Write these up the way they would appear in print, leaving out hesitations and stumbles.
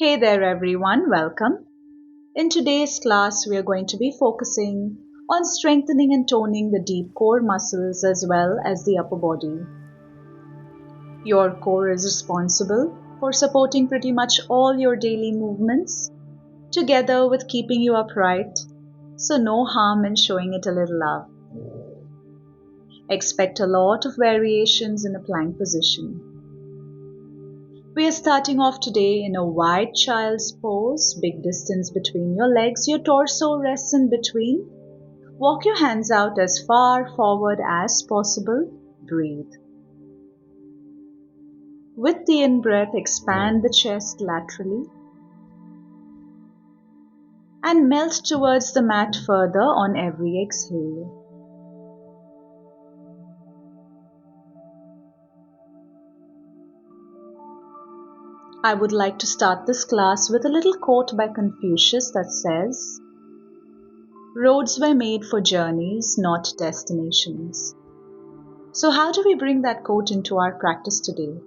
Hey there everyone, welcome. In today's class, we are going to be focusing on strengthening and toning the deep core muscles as well as the upper body. Your core is responsible for supporting pretty much all your daily movements, together with keeping you upright, so no harm in showing it a little love. Expect a lot of variations in a plank position. We are starting off today in a wide child's pose, big distance between your legs, your torso rests in between. Walk your hands out as far forward as possible. Breathe. With the in-breath, expand the chest laterally and melt towards the mat further on every exhale. I would like to start this class with a little quote by Confucius that says, "Roads were made for journeys, not destinations." So how do we bring that quote into our practice today?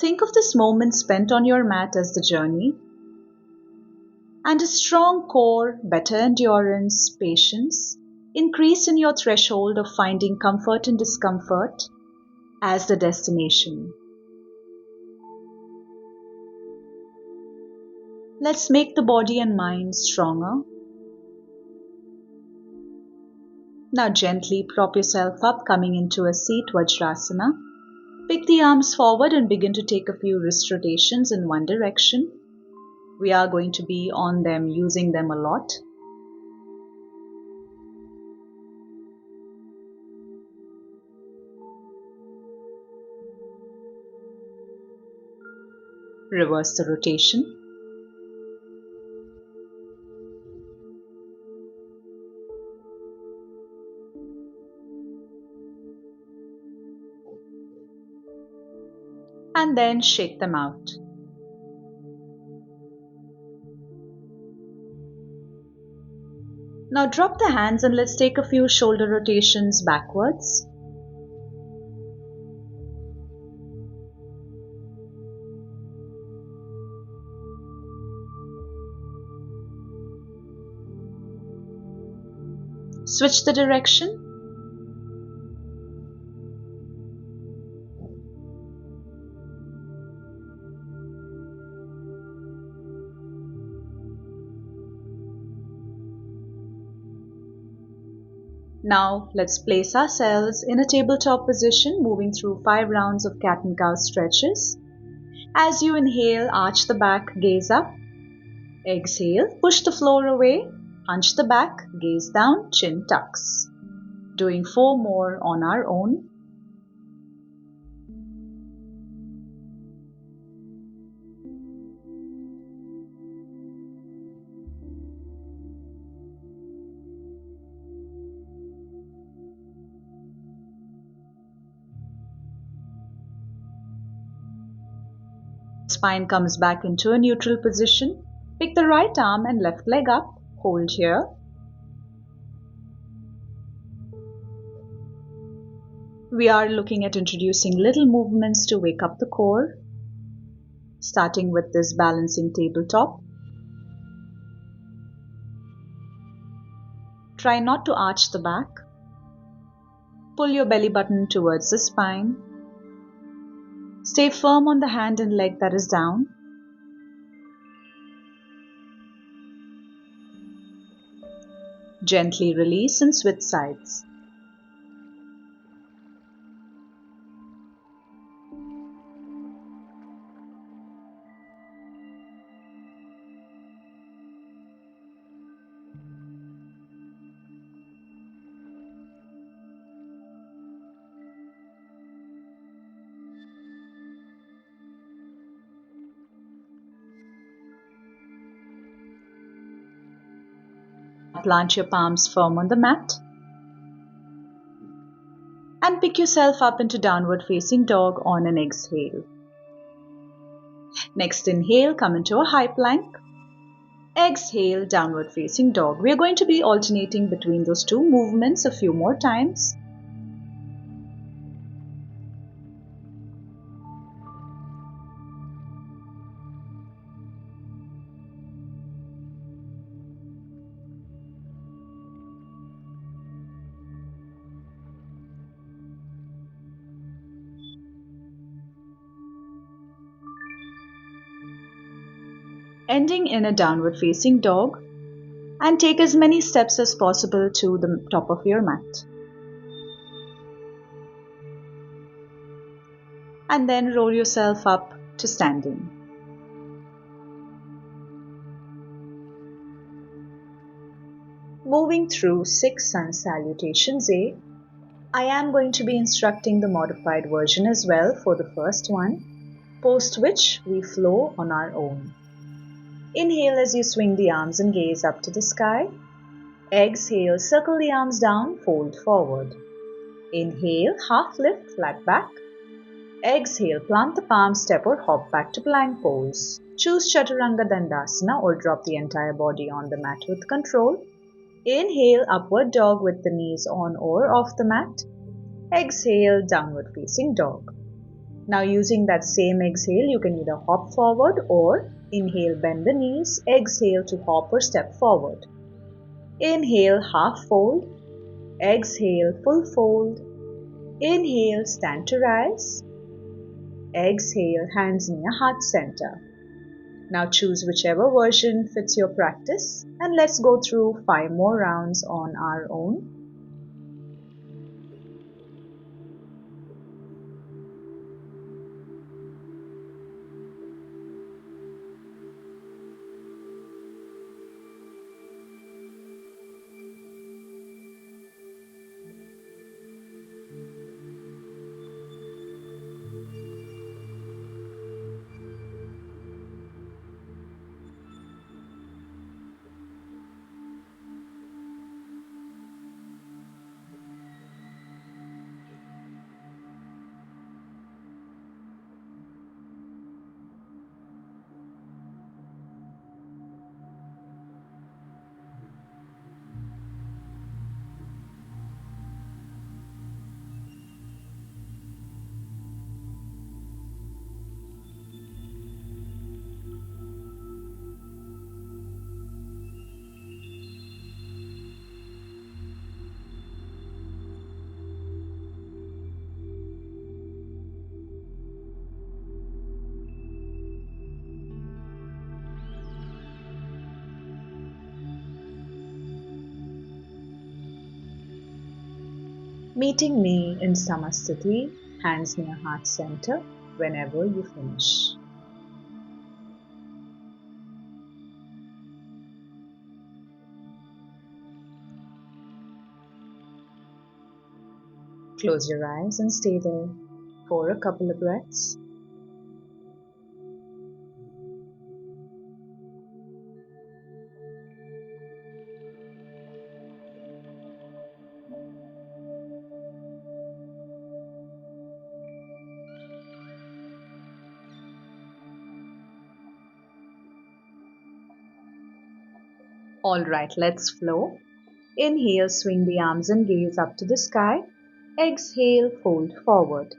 Think of this moment spent on your mat as the journey, and a strong core, better endurance, patience, increase in your threshold of finding comfort and discomfort as the destination. Let's make the body and mind stronger. Now gently prop yourself up, coming into a seat, Vajrasana. Pick the arms forward and begin to take a few wrist rotations in one direction. We are going to be on them, using them a lot. Reverse the rotation. And then shake them out. Now drop the hands and let's take a few shoulder rotations backwards. Switch the direction. Now let's place ourselves in a tabletop position, moving through 5 rounds of cat and cow stretches. As you inhale, arch the back, gaze up. Exhale, push the floor away, hunch the back, gaze down, chin tucks. Doing 4 more on our own. Spine comes back into a neutral position. Pick the right arm and left leg up. Hold here. We are looking at introducing little movements to wake up the core, starting with this balancing tabletop. Try not to arch the back. Pull your belly button towards the spine. Stay firm on the hand and leg that is down. Gently release and switch sides. Plant your palms firm on the mat. And pick yourself up into downward facing dog on an exhale. Next inhale, come into a high plank. Exhale, downward facing dog. We are going to be alternating between those two movements a few more times. ending in a downward facing dog, and take as many steps as possible to the top of your mat. And then roll yourself up to standing. Moving through 6 sun salutations A, I am going to be instructing the modified version as well for the first one, post which we flow on our own. Inhale as you swing the arms and gaze up to the sky. Exhale, circle the arms down, fold forward. Inhale, half lift, flat back. Exhale, plant the palms, step or hop back to plank pose. Choose Chaturanga Dandasana or drop the entire body on the mat with control. Inhale, upward dog with the knees on or off the mat. Exhale, downward facing dog. Now using that same exhale, you can either hop forward or inhale, bend the knees. Exhale to hop or step forward. Inhale, half fold. Exhale, full fold. Inhale, stand to rise. Exhale, hands near heart center. Now choose whichever version fits your practice, and let's go through 5 more rounds on our own. Meeting me in Samasthiti, hands near heart center, whenever you finish. Close your eyes and stay there for a couple of breaths. Alright, let's flow. Inhale, swing the arms and gaze up to the sky. Exhale, fold forward.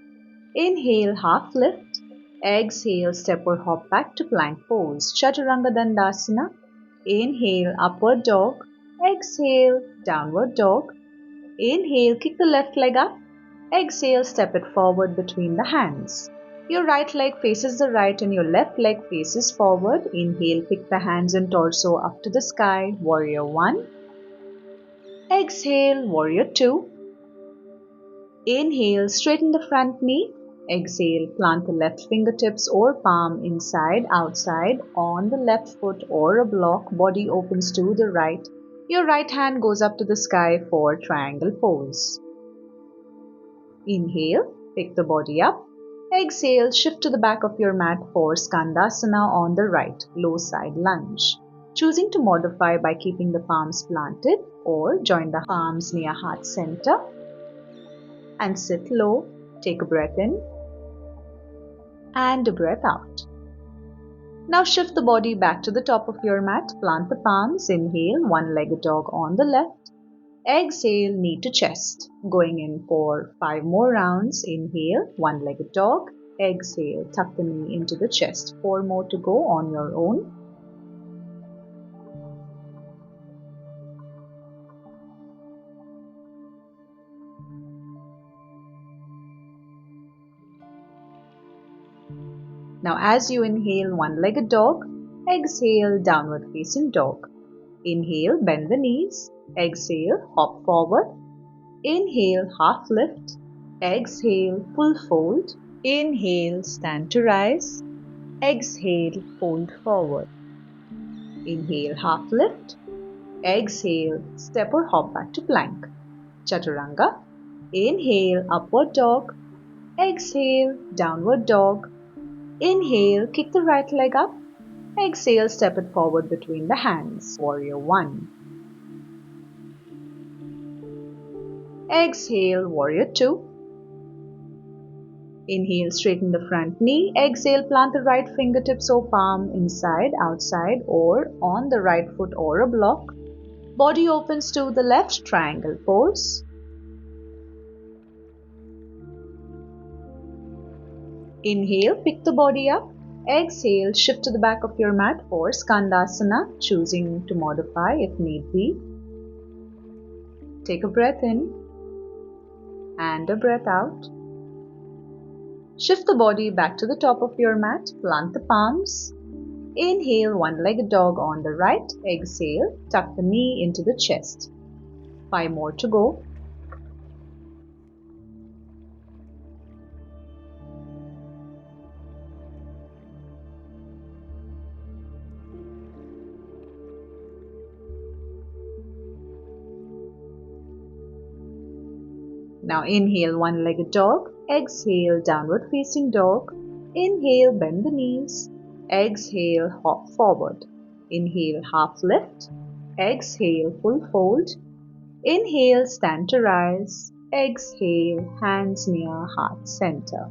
Inhale, half lift. Exhale, step or hop back to plank pose. Chaturanga Dandasana. Inhale, upward dog. Exhale, downward dog. Inhale, kick the left leg up. Exhale, step it forward between the hands. Your right leg faces the right and your left leg faces forward. Inhale, pick the hands and torso up to the sky. Warrior 1. Exhale, Warrior 2. Inhale, straighten the front knee. Exhale, plant the left fingertips or palm inside, outside, on the left foot or a block. Body opens to the right. Your right hand goes up to the sky for triangle pose. Inhale, pick the body up. Exhale, shift to the back of your mat for Skandasana on the right, low side lunge. Choosing to modify by keeping the palms planted or join the palms near heart center and sit low. Take a breath in and a breath out. Now shift the body back to the top of your mat. Plant the palms. Inhale, one-legged dog on the left. Exhale, knee to chest. Going in for 5 more rounds. Inhale, one-legged dog. Exhale, tuck the knee into the chest. 4 more to go on your own. Now as you inhale, one-legged dog, Exhale, downward facing dog. Inhale, bend the knees. Exhale, hop forward. Inhale, half lift. Exhale, full fold. Inhale, stand to rise. Exhale, fold forward. Inhale, half lift. Exhale, step or hop back to plank. Chaturanga. Inhale, upward dog. Exhale, downward dog. Inhale, kick the right leg up. Exhale, step it forward between the hands. Warrior 1. Exhale, Warrior 2. Inhale, straighten the front knee. Exhale, plant the right fingertips or palm inside, outside, or on the right foot or a block. Body opens to the left, triangle pose. Inhale, pick the body up. Exhale, shift to the back of your mat for Skandasana, choosing to modify if need be. Take a breath in and a breath out. Shift the body back to the top of your mat, plant the palms. Inhale, one-legged dog on the right. Exhale, tuck the knee into the chest. 5 more to go. Now inhale, one-legged dog. Exhale, downward facing dog. Inhale, bend the knees. Exhale, hop forward. Inhale, half lift. Exhale, full fold. Inhale, stand to rise. Exhale, hands near heart center.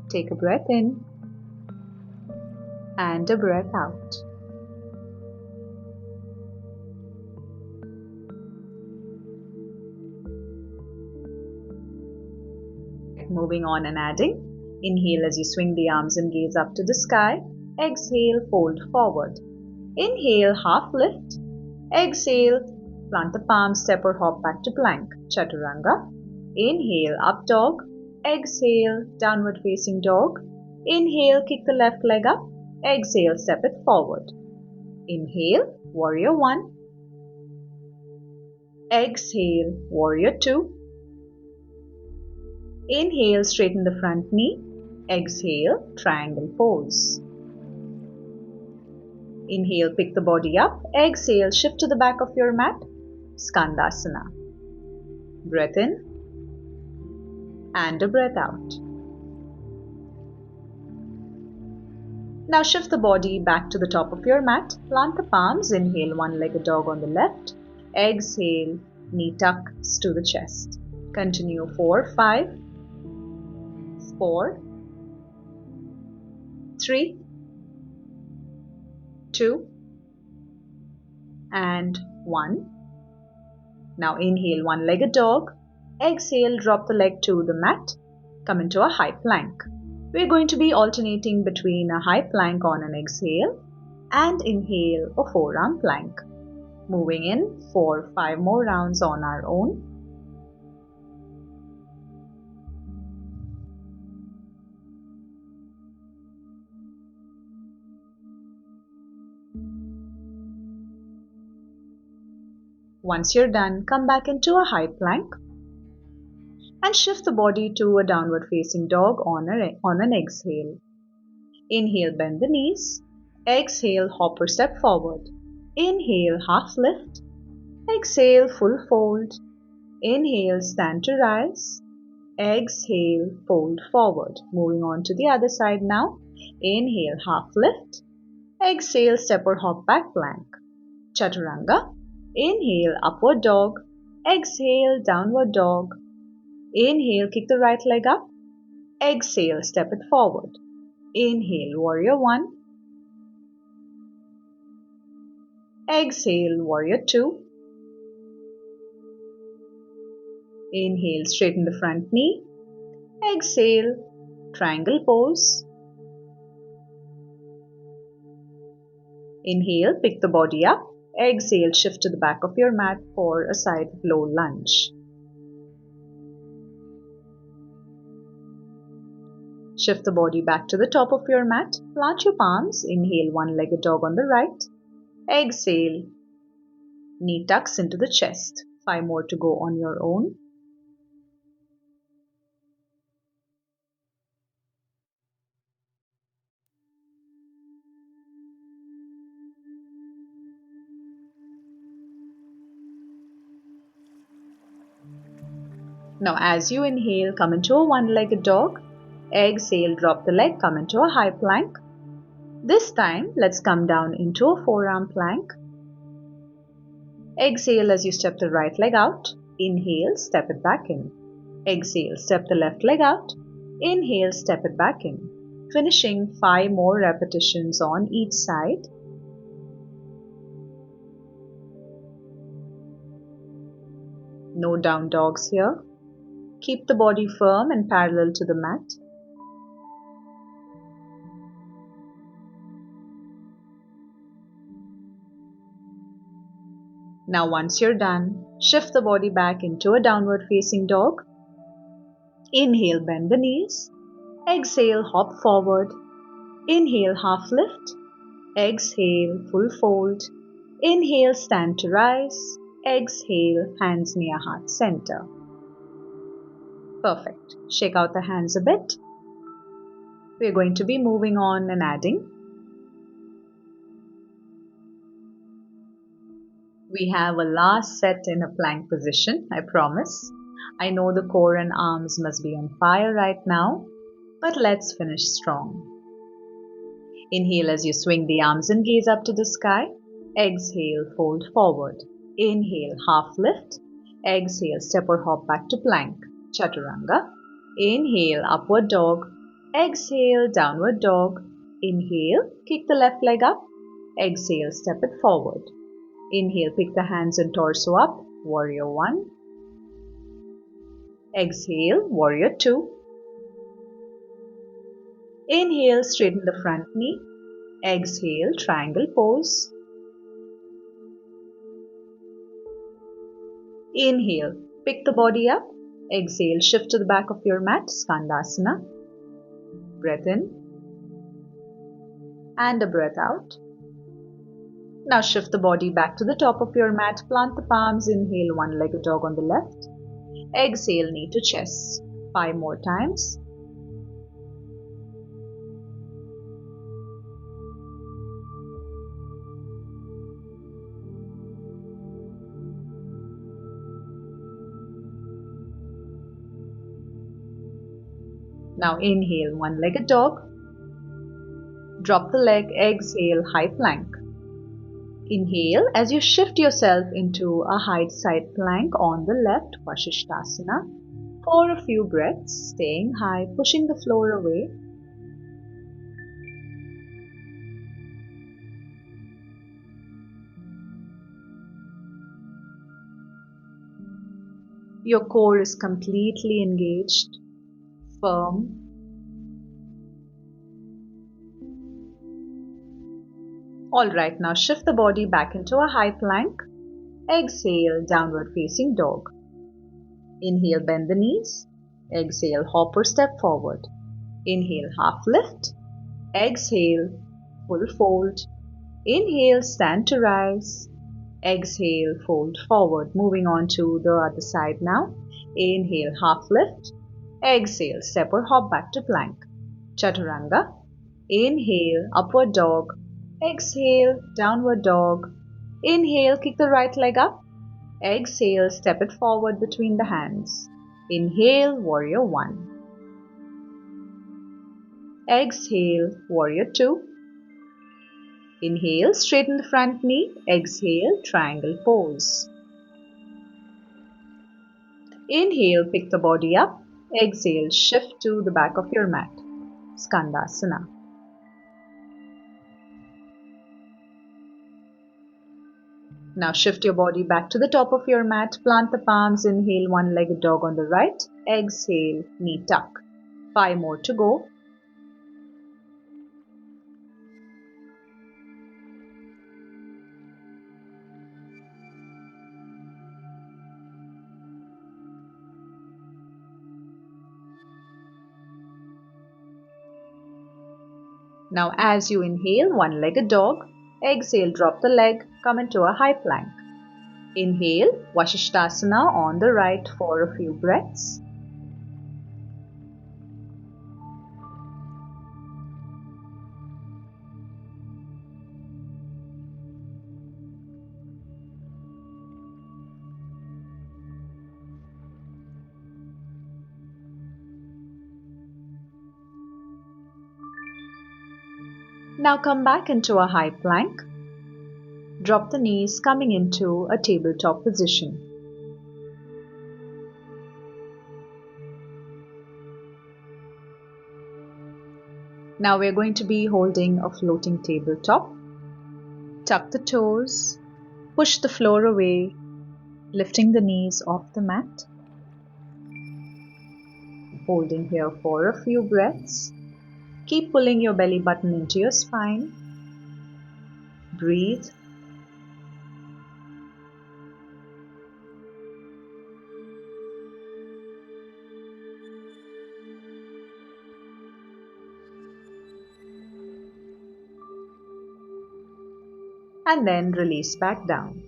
Take a breath in and a breath out. Moving on and adding. Inhale as you swing the arms and gaze up to the sky. Exhale, fold forward. Inhale, half lift. Exhale, plant the palms, step or hop back to plank. Chaturanga. Inhale, up dog. Exhale, downward facing dog. Inhale, kick the left leg up. Exhale, step it forward. Inhale, Warrior 1. Exhale, Warrior 2. Inhale, straighten the front knee. Exhale, triangle pose. Inhale, pick the body up. Exhale, shift to the back of your mat. Skandasana. Breath in and a breath out. Now shift the body back to the top of your mat. Plant the palms. Inhale, one-legged dog on the left. Exhale, knee tucks to the chest. Continue 4, 5, 4, 3, 2, and 1. Now inhale, one-legged dog. Exhale, drop the leg to the mat. Come into a high plank. We're going to be alternating between a high plank on an exhale and inhale a forearm plank. Moving in for 5 more rounds on our own. Once you're done, come back into a high plank and shift the body to a downward facing dog on an exhale. Inhale, bend the knees. Exhale, hop or step forward. Inhale, half lift. Exhale, full fold. Inhale, stand to rise. Exhale, fold forward. Moving on to the other side now. Inhale, half lift. Exhale, step or hop back plank. Chaturanga. Inhale, upward dog. Exhale, downward dog. Inhale, kick the right leg up. Exhale, step it forward. Inhale, Warrior 1. Exhale, Warrior 2. Inhale, straighten the front knee. Exhale, triangle pose. Inhale, pick the body up. Exhale, shift to the back of your mat for a side low lunge. Shift the body back to the top of your mat. Plant your palms. Inhale, one-legged dog on the right. Exhale, knee tucks into the chest. 5 more to go on your own. Now as you inhale, come into a one-legged dog. Exhale, drop the leg, come into a high plank. This time, let's come down into a forearm plank. Exhale as you step the right leg out. Inhale, step it back in. Exhale, step the left leg out. Inhale, step it back in. Finishing 5 more repetitions on each side. No down dogs here. Keep the body firm and parallel to the mat. Now once you're done, shift the body back into a downward facing dog. Inhale, bend the knees. Exhale, hop forward. Inhale, half lift. Exhale, full fold. Inhale, stand to rise. Exhale, hands near heart center. Perfect. Shake out the hands a bit. We're going to be moving on and adding. We have a last set in a plank position, I promise. I know the core and arms must be on fire right now, but let's finish strong. Inhale as you swing the arms and gaze up to the sky. Exhale, fold forward. Inhale, half lift. Exhale, step or hop back to plank. Chaturanga. Inhale, upward dog. Exhale, downward dog. Inhale, kick the left leg up. Exhale, step it forward. Inhale, pick the hands and torso up. Warrior 1. Exhale, Warrior 2. Inhale, straighten the front knee. Exhale, triangle pose. Inhale, pick the body up. Exhale, shift to the back of your mat, Skandasana. Breath in and a breath out. Now shift the body back to the top of your mat, plant the palms, inhale, one-legged dog on the left. Exhale, knee to chest. 5 more times. Now inhale, one-legged dog. Drop the leg, exhale, high plank. Inhale as you shift yourself into a high side plank on the left, Vasishthasana. For a few breaths, staying high, pushing the floor away. Your core is completely engaged, firm. Alright, now shift the body back into a high plank. Exhale, downward facing dog. Inhale, bend the knees. Exhale, hop or step forward. Inhale, half lift. Exhale, full fold. Inhale, stand to rise. Exhale, fold forward. Moving on to the other side now. Inhale, half lift. Exhale, step or hop back to plank. Chaturanga. Inhale, upward dog. Exhale, downward dog. Inhale, kick the right leg up. Exhale, step it forward between the hands. Inhale, Warrior 1. Exhale, Warrior 2. Inhale, straighten the front knee. Exhale, triangle pose. Inhale, pick the body up. Exhale, shift to the back of your mat. Skandasana. Now shift your body back to the top of your mat. Plant the palms. Inhale, one-legged dog on the right. Exhale, knee tuck. 5 more to go. Now as you inhale, one-legged dog. Exhale, drop the leg, come into a high plank. Inhale, Vasishthasana on the right for a few breaths. Now come back into a high plank. Drop the knees, coming into a tabletop position. Now we're going to be holding a floating tabletop. Tuck the toes, push the floor away, lifting the knees off the mat. Holding here for a few breaths. Keep pulling your belly button into your spine. Breathe. And then release back down.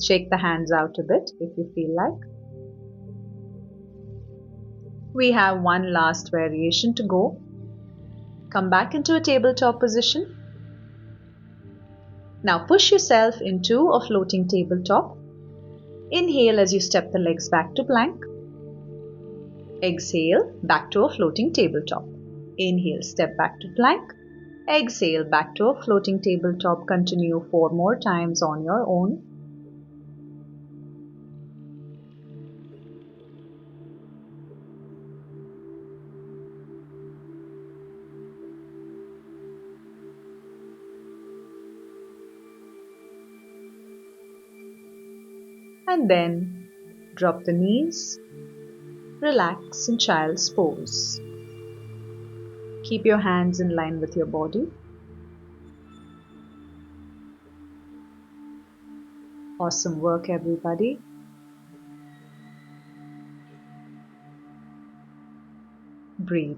Shake the hands out a bit if you feel like. We have one last variation to go. Come back into a tabletop position. Now push yourself into a floating tabletop. Inhale as you step the legs back to plank. Exhale, back to a floating tabletop. Inhale, step back to plank. Exhale, back to a floating tabletop. Continue 4 more times on your own. And then drop the knees. Relax in child's pose. Keep your hands in line with your body. Awesome work, everybody. Breathe.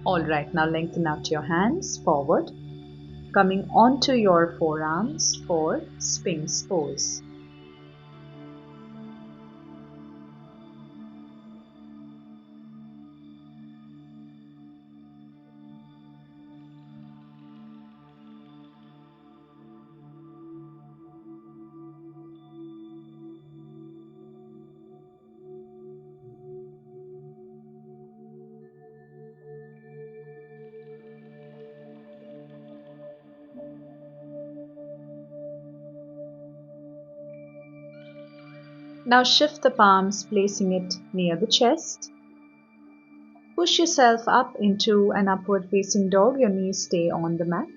Alright, now lengthen out your hands forward, coming onto your forearms for Sphinx pose. Now shift the palms, placing it near the chest. Push yourself up into an upward facing dog. Your knees stay on the mat.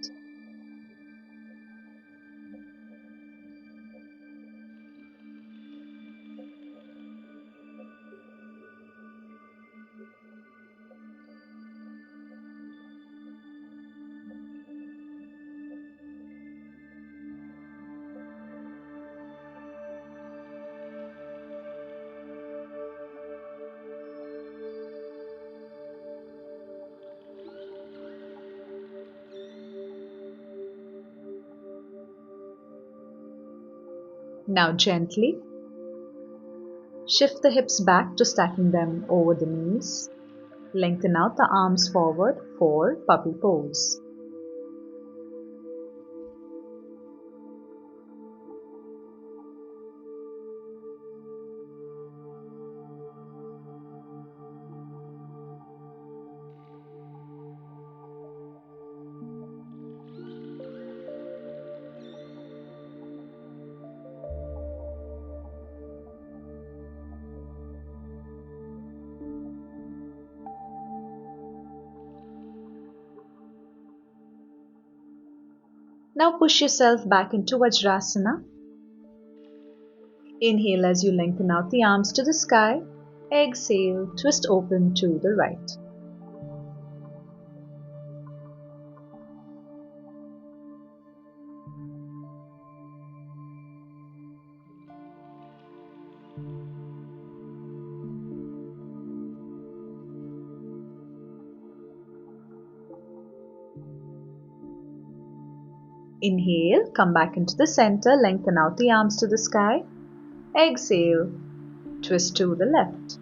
Now gently shift the hips back to stacking them over the knees. Lengthen out the arms forward for puppy pose. Now push yourself back into Vajrasana. Inhale as you lengthen out the arms to the sky. Exhale, twist open to the right. Inhale, come back into the center, lengthen out the arms to the sky. Exhale, twist to the left.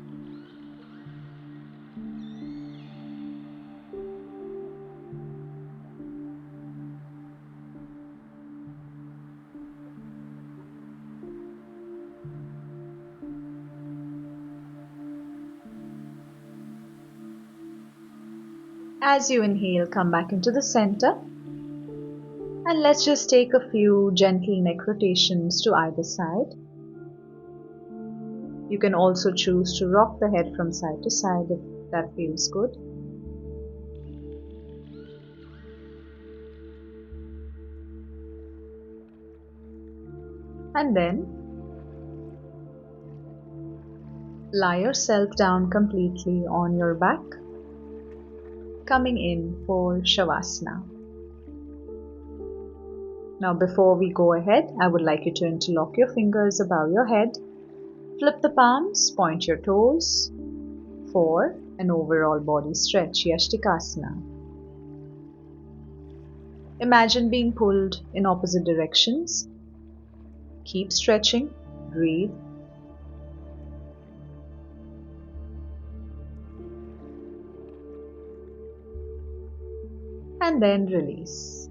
As you inhale, come back into the center. And let's just take a few gentle neck rotations to either side. You can also choose to rock the head from side to side if that feels good. And then lie yourself down completely on your back, coming in for Shavasana. Now before we go ahead, I would like you to interlock your fingers above your head, flip the palms, point your toes for an overall body stretch, Yastikasana. Imagine being pulled in opposite directions. Keep stretching, breathe. And then release.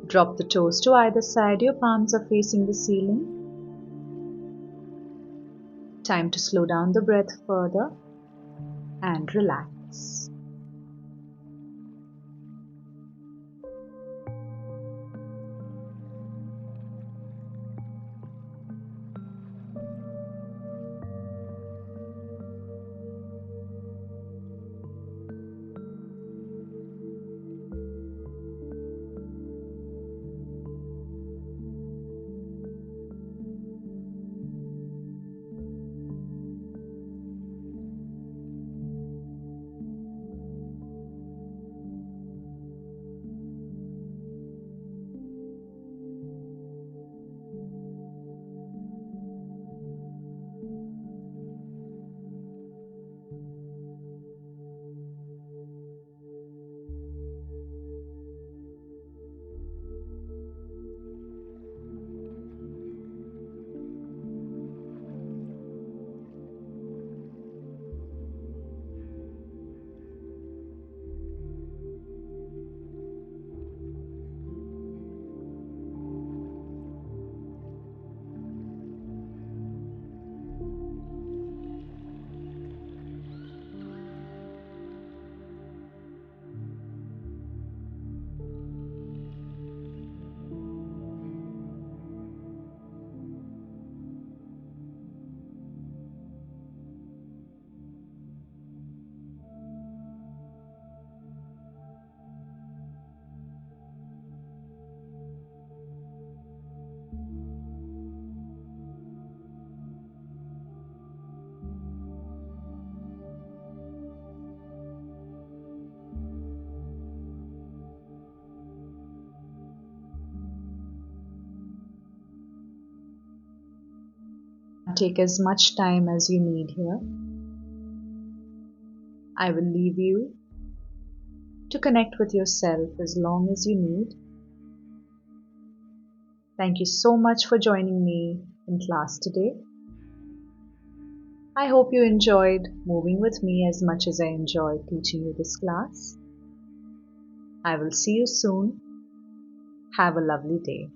Drop the toes to either side, your palms are facing the ceiling. Time to slow down the breath further and relax. Take as much time as you need here. I will leave you to connect with yourself as long as you need. Thank you so much for joining me in class today. I hope you enjoyed moving with me as much as I enjoyed teaching you this class. I will see you soon. Have a lovely day.